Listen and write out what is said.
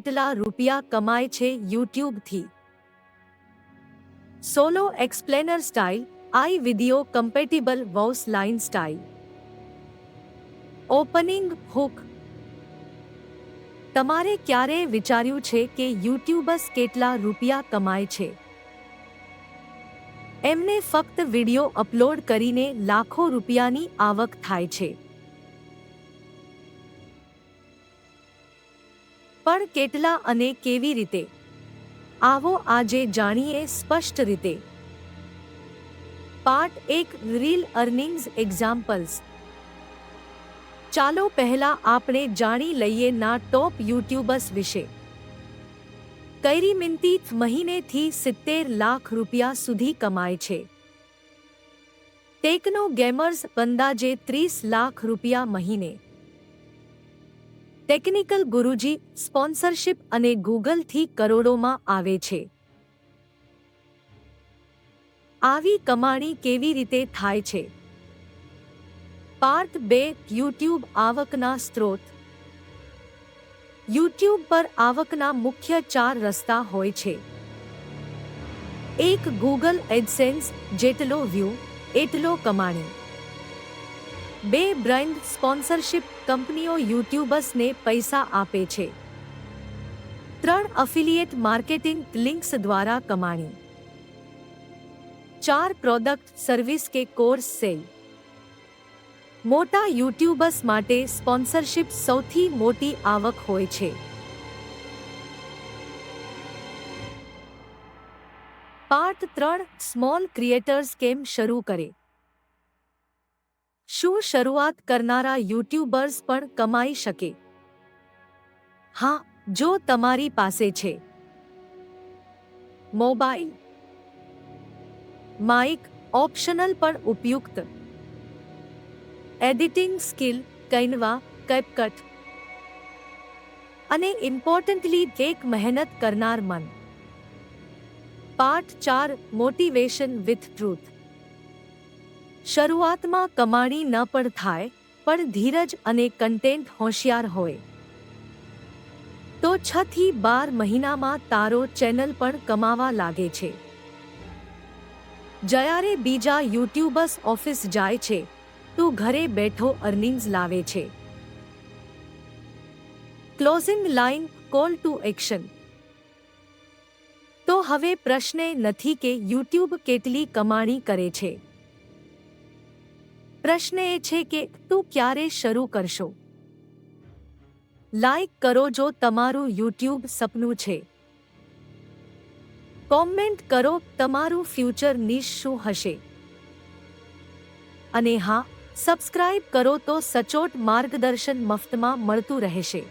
કેટલા રૂપિયા કમાય છે યુટ્યુબથી? Solo explainer style, AI video compatible voice line style. Opening hook. તમારે ક્યારેય વિચાર્યું છે કે યુટ્યુબર્સ કેટલા રૂપિયા કમાય છે? એમને ફક્ત વિડિયો અપલોડ કરીને લાખો રૂપિયાની આવક થાય છે. પણ કેટલા અને કેવી રીતે? આવો આજે જાણીએ સ્પષ્ટ રીતે. Part 1, reel earnings examples. ચાલો પહેલા આપણે જાણી લઈએ ના ટોપ યુટ્યુબર્સ વિશે. કૈરીમિન્તી મહિનેથી 70 લાખ રૂપિયા સુધી કમાય છે. ટેકનો ગેમર્સ અંદાજે 30 લાખ રૂપિયા મહિને. ટેકનિકલ ગુરુજી સ્પોન્સરશિપ અને ગૂગલથી કરોડોમાં આવે છે. આવી કમાણી કેવી રીતે થાય છે? પાર્ટ 2, યુટ્યુબ આવકના સ્ત્રોત. યુટ્યુબ પર આવકના મુખ્ય 4 રસ્તા હોય છે. 1. ગૂગલ એડસેન્સ, જેટલો વ્યૂ એટલો કમાણી. 2. બ્રાન્ડ સ્પોન્સરશિપ, કંપનીઓ યુટ્યુબર્સને પૈસા આપે છે. 3. અફિલિયેટ માર્કેટિંગ, લિંક્સ દ્વારા કમાણી. 4. પ્રોડક્ટ, સર્વિસ કે કોર્સ સેલ. મોટા યુટ્યુબર્સ માટે સ્પોન્સરશિપ સૌથી મોટી આવક હોય છે. પાર્ટ 3, સ્મોલ ક્રિએટર્સ કેમ શરૂ કરે? શું શરૂઆત કરનારા યુટ્યુબર્સ પણ કમાઈ શકે? હા, જો તમારી પાસે છે મોબાઈલ, માઇક, ઓપ્શનલ પણ ઉપયુક્ત, એડિટિંગ સ્કિલ, કૈનવા, કેપકટ, અને ઇમ્પોર્ટન્ટલી એક મહેનત કરનાર મન. Part 4, motivation with truth. શરૂઆતમાં કમાણી ન પણ થાય, પણ ધીરજ અને કન્ટેન્ટ હોશિયાર હોય તો 6 થી 12 મહિનામાં તારો ચેનલ પણ કમાવા લાગે છે. જ્યારે બીજા યુટ્યુબર્સ ઓફિસ જાય છે, તું ઘરે બેઠો અર્નિંગ્સ લાવે છે. Closing line, call to action. તો હવે પ્રશ્ન નથી કે યુટ્યુબ કેટલી કમાણી કરે છે. પ્રશ્ન એ છે કે તું ક્યારે શરૂ કરશો? લાઈક કરો જો તમારું યુટ્યુબ સપનું છે. કોમેન્ટ કરો તમારું ફ્યુચર નિશ શું હશે. અને હા, સબસ્ક્રાઇબ કરો તો સચોટ માર્ગદર્શન મફતમાં મળતું રહેશે.